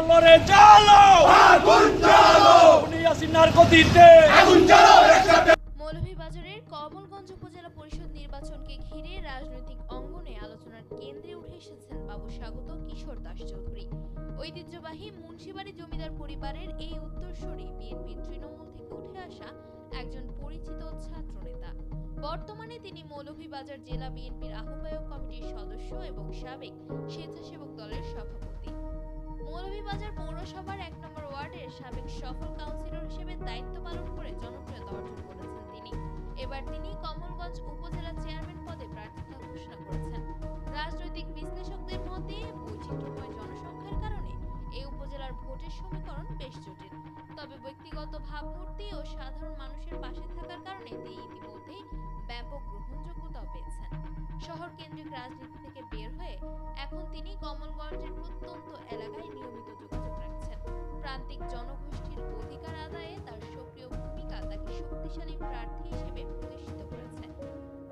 জ্বালোরে জ্বালো আগুন জ্বালো দুনিয়াসিনার গতিতে আগুন জ্বালো একসাথে। মৌলভীবাজারের কমলগঞ্জ উপজেলা পরিষদ নির্বাচনকে ঘিরে রাজনৈতিক অঙ্গনে আলোচনার কেন্দ্রে উঠে এসেছেন বাবু স্বাগত কিশোর দাস চৌধুরী। ঐতিহ্যবাহী মুন্সিবাড়ি জমিদার পরিবারের এই উত্তরসূরি বিএনপি তৃণমূল থেকে উঠে আসা একজন পরিচিত ছাত্রনেতা। বর্তমানে তিনি মৌলভীবাজার জেলা বিএনপির আহ্বায়ক কমিটির সদস্য এবং সাবেক স্বেচ্ছাসেবক দলের সভাপতি। মৌলভীবাজার পৌরসভার ১ নম্বর ওয়ার্ডের সাবেক সফল কাউন্সিলর হিসেবে দায়িত্ব পালন করে জনপ্রিয়তা অর্জন করেছেন তিনি। এবার তিনি কমলগঞ্জ উপজেলা চেয়ারম্যান পদে প্রার্থিতা ঘোষণা করেছেন। রাজনৈতিক বিশ্লেষকদের মতে বৈচিত্র্যময় জনসংখ্যার কারণে এই উপজেলার ভোটের সমীকরণ বেশ জটিল। তবে ব্যক্তিগত ভাবমূর্তি ও সাধারণ মানুষের পাশে থাকার কারণে তিনি ইতিমধ্যেই ব্যাপক গ্রহণযোগ্যতাও পেয়েছেন। শহর কেন্দ্রিক রাজনীতি থেকে বের হয়ে এখন তিনি কমলগঞ্জের প্রত্যন্ত এলাকায় নিয়মিত যোগাযোগ রাখছেন। প্রান্তিক জনগোষ্ঠীর অধিকার আদায়ে তার সক্রিয় ভূমিকা তাকে শক্তিশালী প্রার্থী হিসেবে প্রতিষ্ঠিত করেছে।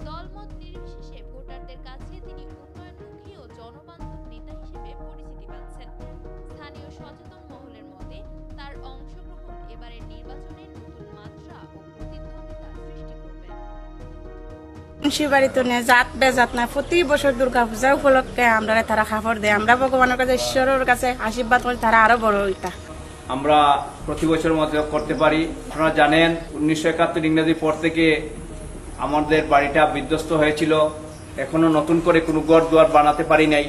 দলমত নির্বিশেষে ভোটারদের কাছে তিনি উন্নয়নমুখী ও জনবান্ধব নেতা হিসেবে পরিচিতি পাচ্ছেন। স্থানীয় সচেতন মহলের মতে তার অংশগ্রহণ এবারের নির্বাচনে নতুন মাত্রা ও প্রতিদ্বন্দ্বিতা সৃষ্টি করবে। মুন্সিবাড়িতে জাত বেজাত না, প্রতি বছর দুর্গা পূজা উপলক্ষে আমরা তারা খাবার দেয়। আমরা ভগবানের কাছে ঈশ্বরের কাছে আশীর্বাদ করি তারা আরো বড় হইতা। আমরা প্রতি বছর মধ্যে করতে পারি। আপনারা জানেন 1971 ইংরেজি পর থেকে আমাদের বাড়িটা বিধ্বস্ত হয়েছিল, এখনো নতুন করে কোনো ঘর দুয়ার বানাতে পারি নাই।